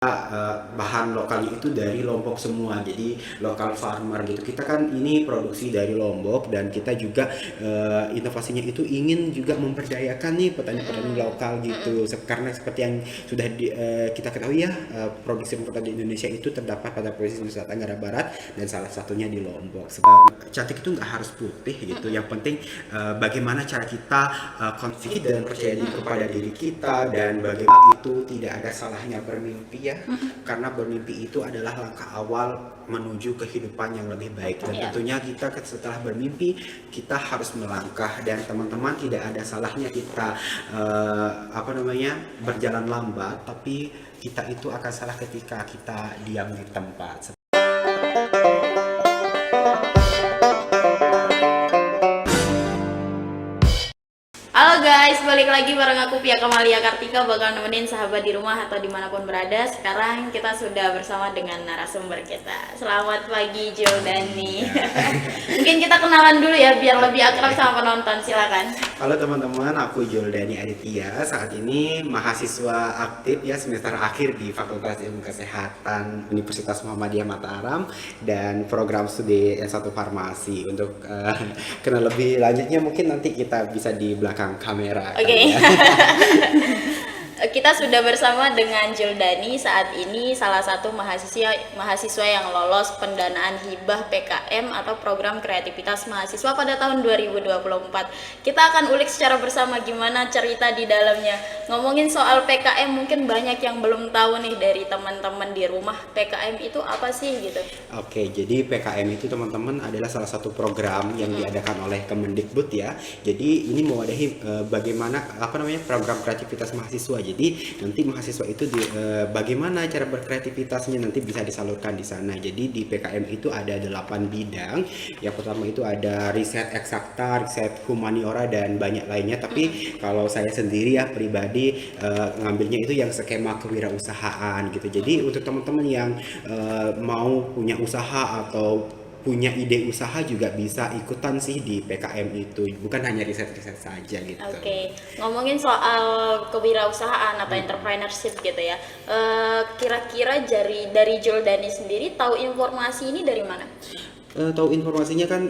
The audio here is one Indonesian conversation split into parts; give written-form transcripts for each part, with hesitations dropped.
bahan lokalnya itu dari Lombok semua, jadi lokal farmer gitu. Kita kan ini produksi dari Lombok dan kita juga inovasinya itu ingin juga memperdayakan nih petani-petani Mm-mm. lokal gitu. Mm-mm. Karena seperti yang sudah kita ketahui ya, produksi rumput di Indonesia itu terdapat pada provinsi Nusa Tenggara Barat dan salah satunya di Lombok. Cantik itu nggak harus putih gitu, yang penting bagaimana cara kita confident percaya diri kepada diri kita, dan bagaimana itu tidak ada salahnya bermimpi ya, karena bermimpi itu adalah langkah awal menuju kehidupan yang lebih baik. Dan Iya. tentunya kita setelah bermimpi kita harus melangkah, dan teman-teman tidak ada salahnya kita berjalan lambat, tapi kita itu akan salah ketika kita diam di tempat. Halo guys, balik lagi bareng aku Pia Kamalia Kartika, bakal nemenin sahabat di rumah atau dimanapun berada. Sekarang kita sudah bersama dengan narasumber kita. Selamat pagi Jildani. Mungkin kita kenalan dulu ya biar lebih akrab sama penonton, silakan. Halo teman-teman, aku Joldani Aditya. Saat ini mahasiswa aktif ya, semester akhir di Fakultas Ilmu Kesehatan Universitas Muhammadiyah Mataram dan program studi S1 Farmasi. Untuk kenal lebih lanjutnya mungkin nanti kita bisa di belakang kamera Oke. kali ya. Kita sudah bersama dengan Jildani, saat ini salah satu mahasiswa yang lolos pendanaan hibah PKM atau program kreativitas mahasiswa pada tahun 2024. Kita akan ulik secara bersama gimana cerita di dalamnya. Ngomongin soal PKM, mungkin banyak yang belum tahu nih dari teman-teman di rumah, PKM itu apa sih gitu. Oke, jadi PKM itu teman-teman adalah salah satu program yang diadakan oleh Kemendikbud ya. Jadi ini mewadahi bagaimana program kreativitas mahasiswa. Jadi nanti mahasiswa itu bagaimana cara berkreativitasnya nanti bisa disalurkan di sana. Jadi di PKM itu ada 8 bidang. Yang pertama itu ada riset eksakta, riset humaniora dan banyak lainnya. Tapi kalau saya sendiri ya pribadi ngambilnya itu yang skema kewirausahaan gitu. Jadi untuk teman-teman yang mau punya usaha atau punya ide usaha juga bisa ikutan sih di PKM itu, bukan hanya riset-riset saja gitu. Oke, ngomongin soal kewirausahaan atau entrepreneurship gitu ya. Kira-kira dari Jildani sendiri tahu informasi ini dari mana? Tahu informasinya kan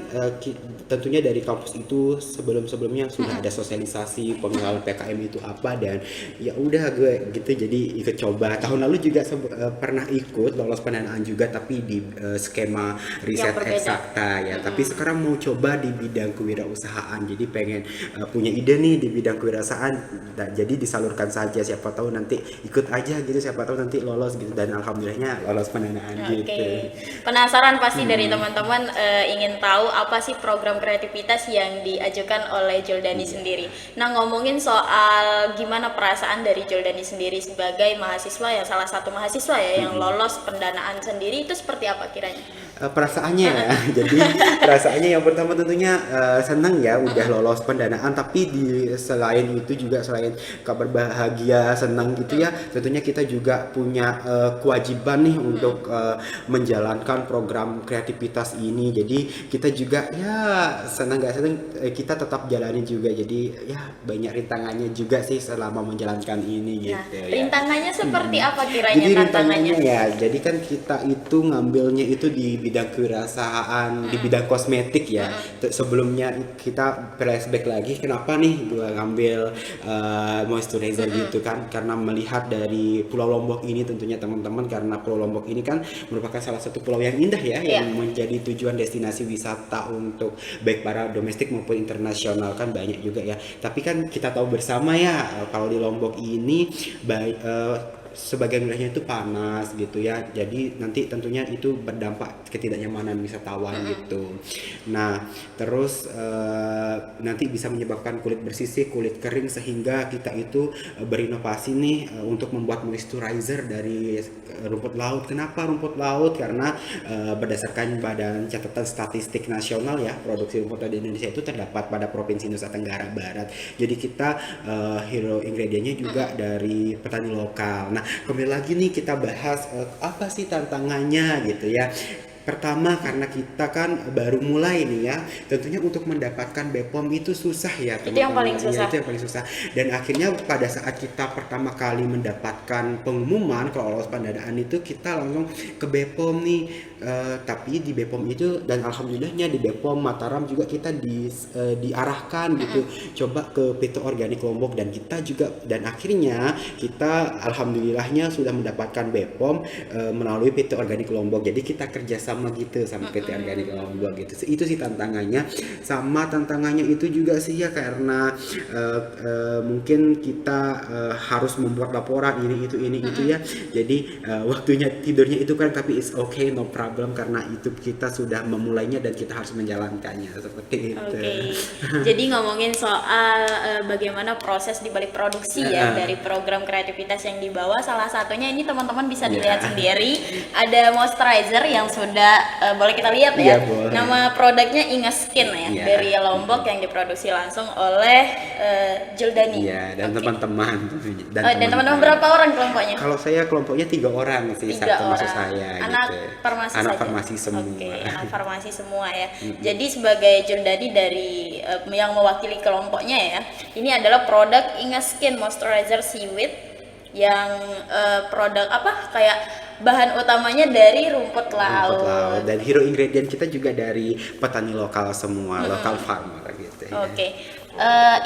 tentunya dari kampus itu sebelum-sebelumnya sudah ada sosialisasi pengenalan PKM itu apa, dan ya udah gue gitu jadi ikut coba. Tahun lalu juga pernah ikut lolos pendanaan juga, tapi di skema Yang riset berbeda. eksakta ya. Tapi sekarang mau coba di bidang kewirausahaan, jadi pengen punya ide nih di bidang kewirausahaan. Nah, jadi disalurkan saja, siapa tahu nanti ikut aja gitu, siapa tahu nanti lolos gitu, dan alhamdulillahnya lolos pendanaan gitu. Oke, penasaran pasti dari teman-teman ingin tahu apa sih program kreativitas yang diajukan oleh Jildani sendiri. Nah, ngomongin soal gimana perasaan dari Jildani sendiri sebagai mahasiswa ya, salah satu mahasiswa ya yang lolos pendanaan sendiri, itu seperti apa kiranya? Perasaannya ya. Jadi perasaannya yang pertama tentunya senang ya udah lolos pendanaan, tapi selain itu juga, selain kabar bahagia senang gitu ya, tentunya kita juga punya kewajiban nih untuk menjalankan program kreativitas ini. Jadi kita juga ya senang gak senang kita tetap jalani juga. Jadi ya banyak rintangannya juga sih selama menjalankan ini Nah, gitu ya. rintangannya seperti apa kiranya Jadi tantangannya? rintangannya ya, jadi kan kita itu ngambilnya itu di bidang kewirausahaan, di bidang kosmetik ya. Sebelumnya kita flashback lagi, kenapa nih gua ngambil moisturizer gitu kan? Karena melihat dari Pulau Lombok ini tentunya teman-teman, karena Pulau Lombok ini kan merupakan salah satu pulau yang indah ya, Iya. yang menjadi tujuan destinasi wisata untuk baik para domestik maupun internasional kan banyak juga ya. Tapi kan kita tahu bersama ya, kalau di Lombok ini baik sebagian wilayahnya itu panas gitu ya, jadi nanti tentunya itu berdampak ketidaknyamanan wisatawan gitu. Nah terus nanti bisa menyebabkan kulit bersisik, kulit kering, sehingga kita itu berinovasi nih untuk membuat moisturizer dari rumput laut. Kenapa rumput laut? Karena berdasarkan Badan Catatan Statistik Nasional ya, produksi rumput laut di Indonesia itu terdapat pada Provinsi Nusa Tenggara Barat. Jadi kita hero ingredientnya juga dari petani lokal. Nah, kembali lagi nih kita bahas apa sih tantangannya gitu ya. Pertama karena kita kan baru mulai nih ya, tentunya untuk mendapatkan BPOM itu susah ya Itu yang paling teman-teman. Ya, susah. itu yang paling susah. Dan akhirnya pada saat kita pertama kali mendapatkan pengumuman kalau lolos pendanaan itu kita langsung ke BPOM nih. Tapi di BPOM itu dan alhamdulillahnya di BPOM Mataram juga kita diarahkan gitu, coba ke PT Organik Lombok dan kita juga dan akhirnya kita alhamdulillahnya sudah mendapatkan BPOM melalui PT Organik Lombok. Jadi kita kerjasama gitu sama PT Organik Lombok gitu. Itu sih tantangannya. Sama tantangannya itu juga sih ya karena mungkin kita harus membuat laporan ini itu ya. Jadi waktunya tidurnya itu kan tapi it's okay no problem karena itu kita sudah memulainya dan kita harus menjalankannya seperti itu. Oke. Jadi ngomongin soal bagaimana proses di balik produksi ya dari program kreativitas yang dibawa, salah satunya ini teman-teman bisa dilihat sendiri ada moisturizer yang sudah boleh kita lihat ya. Iya, boleh. Nama produknya Inga Skin ya dari Lombok yang diproduksi langsung oleh Juldani. Iya, dan Oke. teman-teman Dan teman-teman berapa orang kelompoknya? Kalau saya kelompoknya 3 orang sih, Tiga satu masuk orang. saya Anak gitu. farmasi Anak saja? farmasi semua. Oke, anak farmasi semua ya. Jadi sebagai Juldani dari yang mewakili kelompoknya ya, ini adalah produk Inga Skin Moisturizer Seaweed yang produk apa kayak bahan utamanya dari rumput laut. Rumput laut. Dan hero ingredient kita juga dari petani lokal semua, lokal farmer gitu ya. Oke.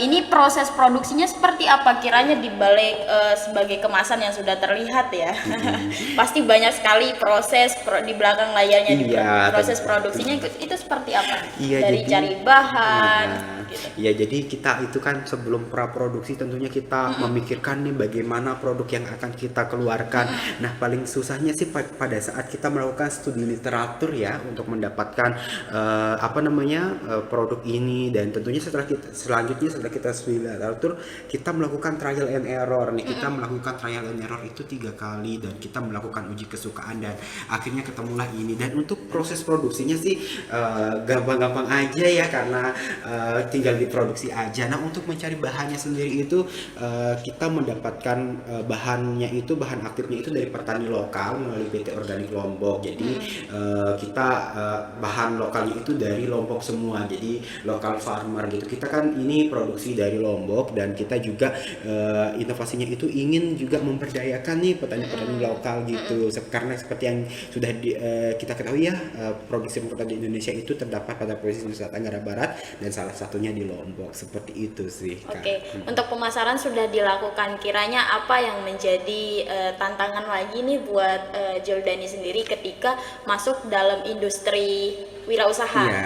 Ini proses produksinya seperti apa kiranya di balik sebagai kemasan yang sudah terlihat ya. Pasti banyak sekali proses di belakang layarnya di Iya, proses tentu. produksinya itu seperti apa? Iya, Dari jadi- cari bahan gitu. Iya, jadi kita itu kan sebelum praproduksi tentunya kita memikirkan nih bagaimana produk yang akan kita keluarkan. Nah, paling susahnya sih pada saat kita melakukan studi literatur ya untuk mendapatkan produk ini dan tentunya selanjutnya setelah kita studi literatur kita melakukan trial and error nih. Kita melakukan trial and error itu 3 kali dan kita melakukan uji kesukaan dan akhirnya ketemulah ini. Dan untuk proses produksinya sih gampang-gampang aja ya karena tinggal diproduksi aja. Nah, untuk mencari bahannya sendiri itu kita mendapatkan bahannya itu bahan aktifnya itu dari petani lokal melalui PT Organik Lombok. Jadi kita bahan lokalnya itu dari Lombok semua. Jadi lokal farmer gitu. Kita kan ini produksi dari Lombok dan kita juga inovasinya itu ingin juga memberdayakan nih petani-petani lokal gitu. Karena seperti yang sudah kita ketahui ya, produksi rumput di Indonesia itu terdapat pada provinsi Nusa Tenggara Barat dan salah satunya di Lombok. Seperti itu sih, Kak. Oke, untuk pemasaran sudah dilakukan. Kiranya apa yang menjadi tantangan lagi nih buat Juldani sendiri ketika masuk dalam industri wirausaha? Iya.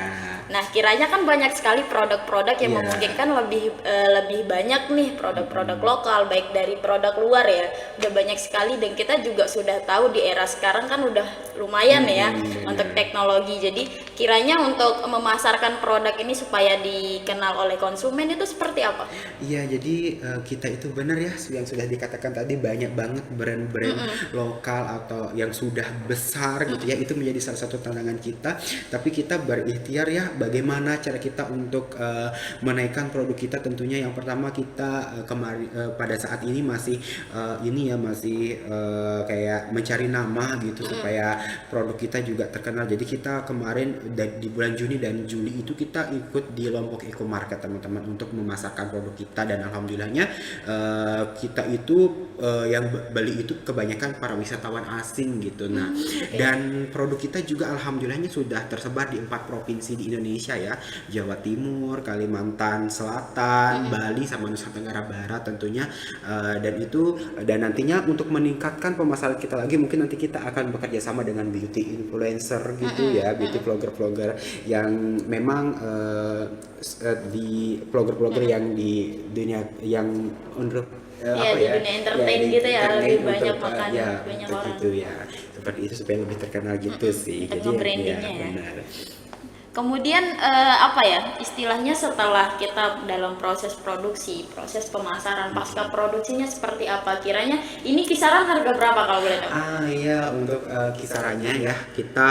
Nah, kiranya kan banyak sekali produk-produk yang Iya. memungkinkan lebih banyak nih produk-produk lokal, baik dari produk luar ya. Udah banyak sekali dan kita juga sudah tahu di era sekarang kan udah lumayan ya benar. untuk teknologi. Jadi kiranya untuk memasarkan produk ini supaya dikenal oleh konsumen itu seperti apa? Iya, jadi kita itu benar ya yang sudah dikatakan tadi banyak banget brand-brand lokal atau yang sudah besar gitu ya, itu menjadi salah satu tantangan kita. Tapi kita berikhtiar ya bagaimana cara kita untuk menaikkan produk kita. Tentunya yang pertama kita pada saat ini masih kayak mencari nama gitu supaya produk kita juga terkenal. Jadi kita kemarin di bulan Juni dan Juli itu kita ikut di Lombok Eco Market teman-teman untuk memasarkan produk kita dan alhamdulillahnya kita itu yang beli itu kebanyakan para wisatawan asing gitu. Nah, dan produk kita juga alhamdulillahnya sudah tersebar di 4 provinsi di Indonesia ya, Jawa Timur, Kalimantan Selatan, Bali sama Nusa Tenggara Barat tentunya. Dan nantinya untuk meningkatkan pemasaran kita lagi mungkin nanti kita akan bekerja sama dengan beauty influencer gitu ya, beauty vlogger-vlogger yang memang di vlogger-vlogger yang di dunia yang untuk Iya, di dunia entertain gitu ya, entertain lebih banyak untuk, makan ya, banyak untuk orang. itu ya, seperti itu supaya lebih terkenal gitu sih. Untuk Jadi nge-brandingnya ya. benar. Kemudian istilahnya setelah kita dalam proses produksi, proses pemasaran, pasca produksinya seperti apa? Kiranya ini kisaran harga berapa kalau boleh tahu? Iya, untuk kisarannya ya kita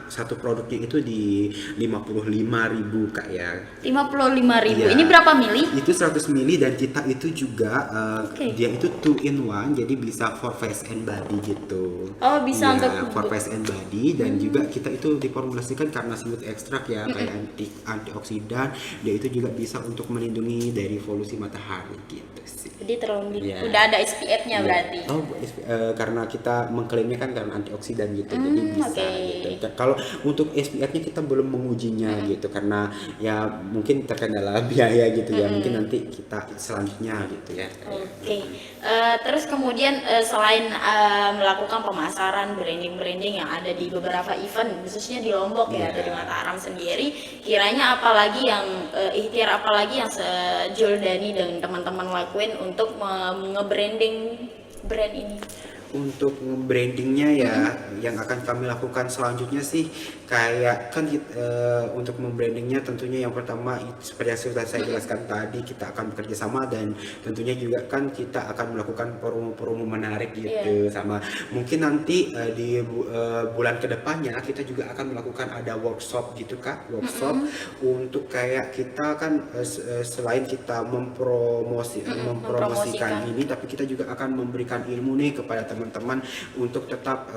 satu produknya itu di 55.000 Kak ya. 55.000. Iya. Ini berapa mili? Itu 100 mili dan kita itu juga Oke. dia itu 2 in 1 jadi bisa for face and body gitu. Oh, bisa Iya, untuk for face and body dan juga kita itu diformulasikan karena smooth extract ya kayak antioksidan, dia itu juga bisa untuk melindungi dari polusi matahari gitu sih. Jadi terlalu Iya. udah ada SPF-nya berarti. Oh, karena kita mengklaimnya kan karena antioksidan gitu, jadi bisa oke. gitu. Kalau untuk SPF-nya kita belum mengujinya gitu, karena ya mungkin terkendala biaya gitu ya. Mungkin nanti kita selanjutnya gitu ya. Oke. Terus kemudian selain melakukan pemasaran branding yang ada di beberapa event, khususnya di Lombok ya, Iya. dari Mataram sendiri, kiranya apalagi yang ikhtiar apalagi yang Juldani dan teman-teman lakuin untuk nge-branding brand ini? Untuk brandingnya ya, yang akan kami lakukan selanjutnya sih kayak kan untuk membrandingnya tentunya yang pertama seperti yang sudah saya jelaskan tadi, kita akan bekerja sama dan tentunya juga kan kita akan melakukan promo-promo menarik gitu. Sama mungkin nanti di bulan kedepannya kita juga akan melakukan ada workshop gitu Kak, workshop untuk kayak kita kan selain kita mempromosikan ini, tapi kita juga akan memberikan ilmu nih kepada teman-teman untuk tetap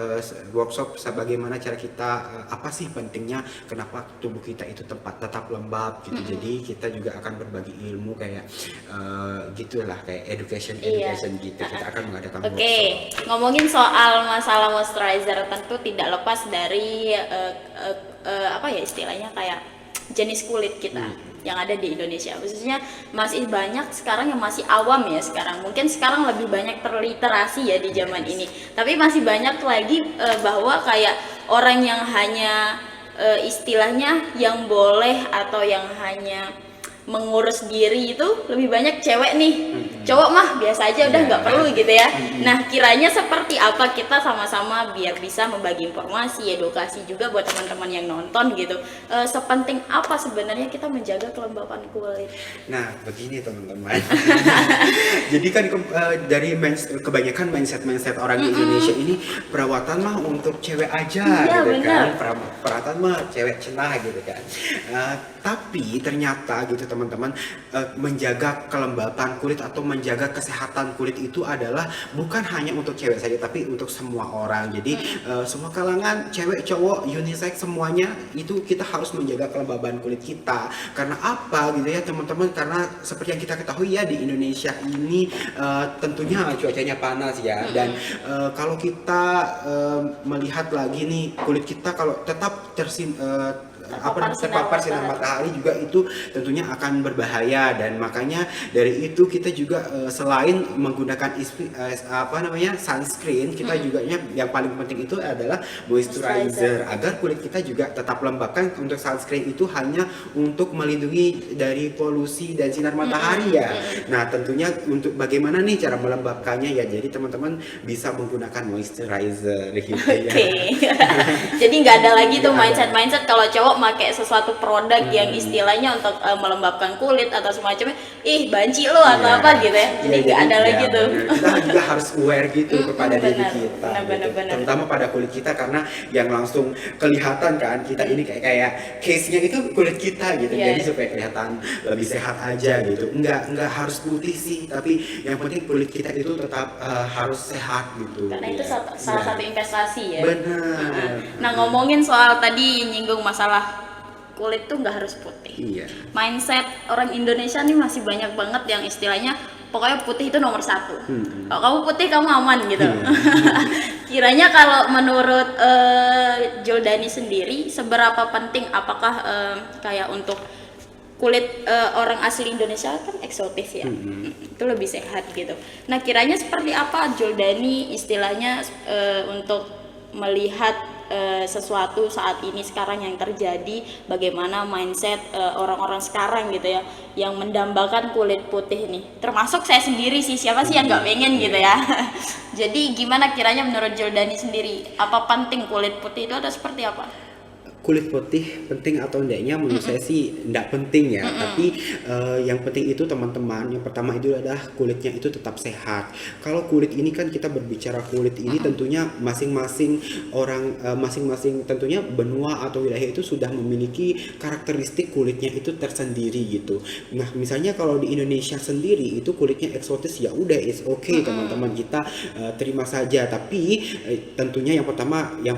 workshop sebagaimana cara kita apa sih pentingnya kenapa tubuh kita itu tetap lembab gitu. Jadi kita juga akan berbagi ilmu kayak gitulah kayak education gitu. Kita akan mengadakan workshop. Ngomongin soal masalah moisturizer, tentu tidak lepas dari apa ya istilahnya kayak jenis kulit kita yang ada di Indonesia, khususnya masih banyak sekarang yang masih awam ya sekarang. Mungkin sekarang lebih banyak terliterasi ya di zaman ini, tapi masih banyak lagi bahwa kayak orang yang hanya istilahnya yang boleh atau yang hanya mengurus diri itu lebih banyak cewek nih. Cowok mah biasa aja udah nggak perlu gitu ya. Nah, kiranya seperti apa kita sama-sama biar bisa membagi informasi, edukasi juga buat teman-teman yang nonton gitu. Sepenting apa sebenarnya kita menjaga kelembapan kulit? Nah, begini teman-teman. Jadi kan dari kebanyakan mindset orang di Indonesia ini perawatan mah untuk cewek aja Iya, gitu benar. kan. Perawatan mah cewek cenah gitu kan. Tapi ternyata gitu teman-teman, menjaga kelembapan kulit atau menjaga kesehatan kulit itu adalah bukan hanya untuk cewek saja tapi untuk semua orang. Jadi semua kalangan, cewek, cowok, unisex semuanya itu kita harus menjaga kelembaban kulit kita. Karena apa gitu ya teman-teman? Karena seperti yang kita ketahui ya di Indonesia ini tentunya cuacanya panas ya. Dan kalau kita melihat lagi nih kulit kita kalau tetap terpapar sinar matahari juga itu tentunya akan berbahaya. Dan makanya dari itu kita juga selain menggunakan sunscreen, kita juga yang paling penting itu adalah moisturizer agar kulit kita juga tetap lembab. Kan untuk sunscreen itu hanya untuk melindungi dari polusi dan sinar matahari ya. Nah, tentunya untuk bagaimana nih cara melembabkannya ya, jadi teman-teman bisa menggunakan moisturizer gitu ya. Jadi nggak ada lagi tuh mindset kalau cowok pakai sesuatu produk yang istilahnya untuk melembabkan kulit atau semacamnya, banci lo atau apa gitu ya. Jadi nggak ada lagi tuh. Kita juga harus aware gitu kepada diri kita. Benar. Terutama pada kulit kita karena yang langsung kelihatan kan kita ini kayak case-nya itu kulit kita gitu. Jadi supaya kelihatan lebih sehat aja gitu. Enggak harus putih sih, tapi yang penting kulit kita itu tetap harus sehat gitu. Karena itu salah satu investasi ya. Benar. Nah, ngomongin soal tadi nyinggung masalah kulit tuh nggak harus putih. Iya. Mindset orang Indonesia nih masih banyak banget yang istilahnya pokoknya putih itu nomor satu. Kalau kamu putih kamu aman gitu. Kiranya kalau menurut Juldani sendiri seberapa penting apakah kayak untuk kulit orang asli Indonesia kan eksotis ya, itu lebih sehat gitu. Nah, kiranya seperti apa Juldani istilahnya untuk melihat sesuatu saat ini sekarang yang terjadi, bagaimana mindset orang-orang sekarang gitu ya, yang mendambakan kulit putih nih, termasuk saya sendiri sih, siapa sih yang nggak pengen gitu ya. Jadi gimana kiranya menurut Juldani sendiri, apa penting kulit putih itu atau seperti apa? kulit putih penting atau enggaknya menurut saya sih enggak penting ya, tapi yang penting itu teman-teman, yang pertama itu adalah kulitnya itu tetap sehat. Kalau kulit ini kan kita berbicara kulit ini tentunya masing-masing orang, masing-masing tentunya benua atau wilayah itu sudah memiliki karakteristik kulitnya itu tersendiri gitu. Nah misalnya kalau di Indonesia sendiri itu kulitnya eksotis, ya udah it's okay teman-teman, kita terima saja. Tapi tentunya yang pertama yang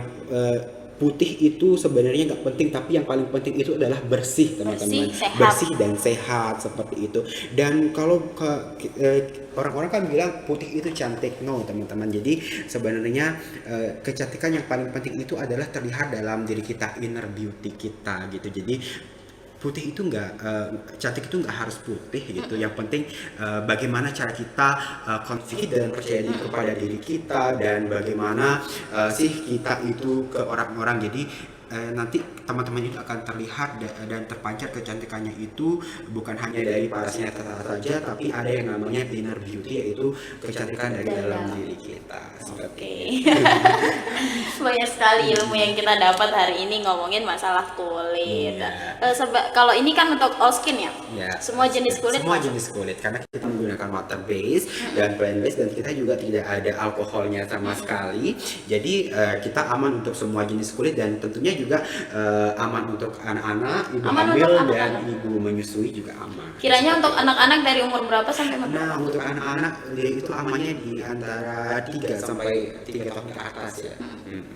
putih itu sebenarnya nggak penting, tapi yang paling penting itu adalah bersih teman-teman, bersih dan sehat seperti itu. Dan kalau orang-orang kan bilang putih itu cantik, no teman-teman. Jadi sebenarnya kecantikan yang paling penting itu adalah terlihat dalam diri kita, inner beauty kita gitu. Jadi putih itu nggak, cantik itu nggak harus putih gitu. Yang penting bagaimana cara kita confident, percaya diri kepada diri kita, dan bagaimana sih kita itu ke orang-orang. Jadi nanti teman-teman itu akan terlihat dan terpancar kecantikannya itu bukan hanya dari parasnya saja, tapi ada yang namanya inner beauty, yaitu kecantikan dari dalam diri kita. Oke. Banyak sekali ilmu yang kita dapat hari ini ngomongin masalah kulit. Kalau ini kan untuk all skin ya? Semua jenis kulit. Semua jenis kulit, karena kita menggunakan water base dan plant base, dan kita juga tidak ada alkoholnya sama sekali. Jadi kita aman untuk semua jenis kulit, dan tentunya juga aman untuk anak-anak, ibu hamil dan ibu menyusui juga aman. Kiranya untuk anak-anak dari umur berapa sampai berapa? Nah, untuk anak-anak itu amannya di antara 3 sampai 3 tahun ke atas ya.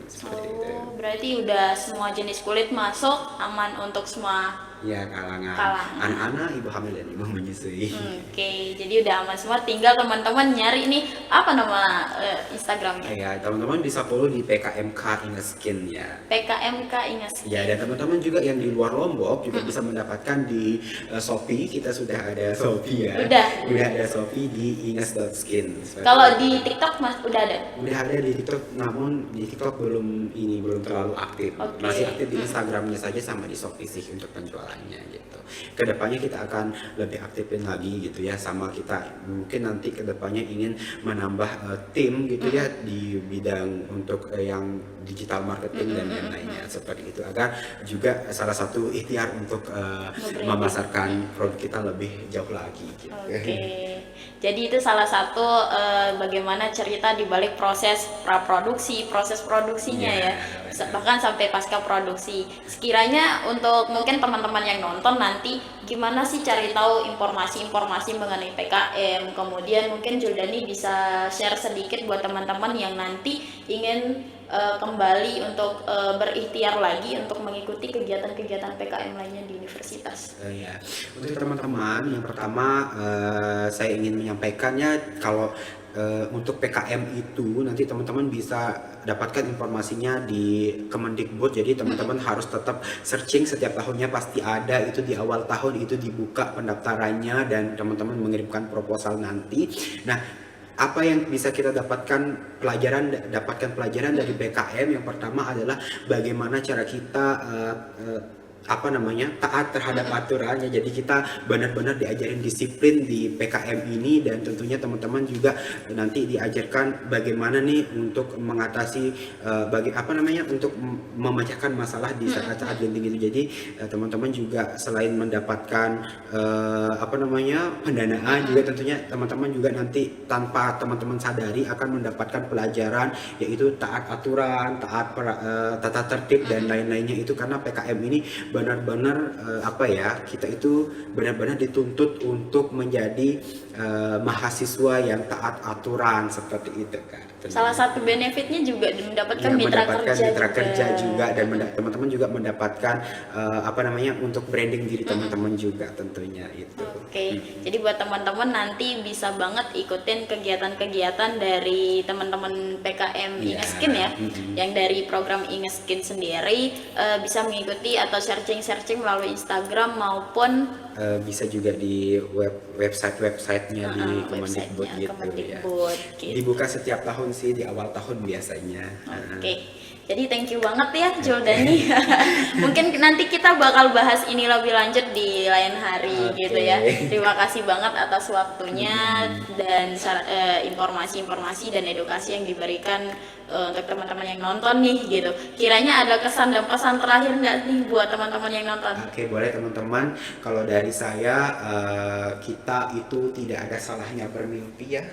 Seperti itu. Berarti udah semua jenis kulit masuk, aman untuk semua ya kalangan anak-anak, ibu hamil dan ibu menyusui. Oke, jadi udah aman semua. Tinggal teman-teman nyari nih apa nama Instagramnya? Ya, teman-teman bisa follow di PKMK Ingeskin ya. PKMK Ingeskin. Ya, dan teman-teman juga yang di luar Lombok juga bisa mendapatkan di Shopee. Kita sudah ada Shopee ya. Udah ada Shopee di ines.skin. Kalau di TikTok Mas udah ada? Udah ada di TikTok, namun di TikTok belum terlalu aktif. Masih aktif di Instagramnya saja sama di Shopee sih untuk penjualan gitu. Kedepannya kita akan lebih aktifin lagi gitu ya, sama kita mungkin nanti kedepannya ingin menambah tim gitu ya di bidang untuk yang digital marketing dan lain-lainnya seperti itu, agar juga salah satu ikhtiar untuk memasarkan produk kita lebih jauh lagi gitu. Jadi itu salah satu bagaimana cerita di balik proses praproduksi, proses produksinya ya, bahkan sampai pasca produksi. Sekiranya untuk mungkin teman-teman yang nonton nanti, gimana sih cari tahu informasi-informasi mengenai PKM, kemudian mungkin Juldani bisa share sedikit buat teman-teman yang nanti ingin kembali untuk berikhtiar lagi untuk mengikuti kegiatan-kegiatan PKM lainnya di universitas. Untuk teman-teman, yang pertama saya ingin menyampaikannya, kalau untuk PKM itu nanti teman-teman bisa dapatkan informasinya di Kemendikbud. Jadi teman-teman harus tetap searching, setiap tahunnya pasti ada, itu di awal tahun itu dibuka pendaftarannya dan teman-teman mengirimkan proposal nanti. Nah, apa yang bisa kita dapatkan pelajaran dari PKM? Yang pertama adalah bagaimana cara kita taat terhadap aturannya. Jadi kita benar-benar diajarin disiplin di PKM ini, dan tentunya teman-teman juga nanti diajarkan bagaimana nih untuk mengatasi untuk memecahkan masalah di saat-saat genting itu. Jadi teman-teman juga selain mendapatkan pendanaan, juga tentunya teman-teman juga nanti tanpa teman-teman sadari akan mendapatkan pelajaran, yaitu taat aturan, taat tata tertib dan lain-lainnya itu. Karena PKM ini benar-benar kita itu benar-benar dituntut untuk menjadi mahasiswa yang taat aturan seperti itu kan. Salah satu benefitnya juga mendapatkan mitra kerja juga, dan teman-teman juga mendapatkan untuk branding diri teman-teman juga tentunya itu. Jadi buat teman-teman nanti bisa banget ikutin kegiatan-kegiatan dari teman-teman PKM Ingeskin ya, yang dari program Ingeskin sendiri bisa mengikuti atau searching melalui Instagram maupun bisa juga di website-nya di Kemendikbud gitu ya. Dibuka setiap tahun sih, di awal tahun biasanya. Jadi thank you banget ya Juldani. Mungkin nanti kita bakal bahas ini lebih lanjut di lain hari gitu ya. Terima kasih banget atas waktunya dan informasi-informasi dan edukasi yang diberikan untuk teman-teman yang nonton nih gitu. Kiranya ada kesan dan pesan terakhir nggak nih buat teman-teman yang nonton? Oke, boleh teman-teman. Kalau dari saya, kita itu tidak ada salahnya bermimpi ya,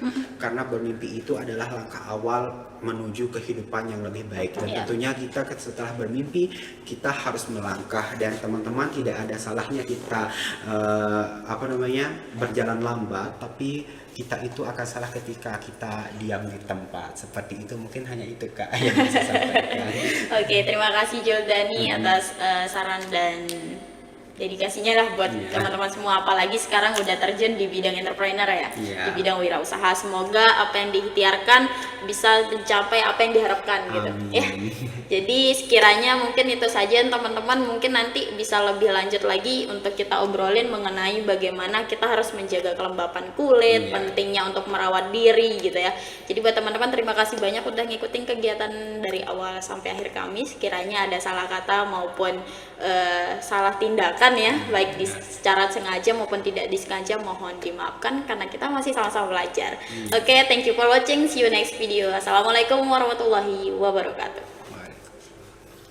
karena bermimpi itu adalah langkah awal menuju kehidupan yang lebih baik. Dan tentunya kita setelah bermimpi, kita harus melangkah, dan teman-teman tidak ada salahnya kita berjalan lambat, tapi kita itu akan salah ketika kita diam di tempat. Seperti itu, mungkin hanya itu Kak yang bisa sampaikan. Oke, terima kasih Juldani atas saran dan dedikasinya lah buat teman-teman semua, apalagi sekarang udah terjun di bidang entrepreneur ya, di bidang wirausaha. Semoga apa yang diikhtiarkan bisa mencapai apa yang diharapkan gitu ya. Jadi sekiranya mungkin itu saja teman-teman, mungkin nanti bisa lebih lanjut lagi untuk kita obrolin mengenai bagaimana kita harus menjaga kelembapan kulit, pentingnya untuk merawat diri gitu ya. Jadi buat teman-teman, terima kasih banyak udah ngikutin kegiatan dari awal sampai akhir kami. Sekiranya ada salah kata maupun salah tindakan ya, baik secara sengaja maupun tidak disengaja, mohon dimaafkan karena kita masih sama-sama belajar. Oke, thank you for watching, see you next video. Assalamualaikum warahmatullahi wabarakatuh.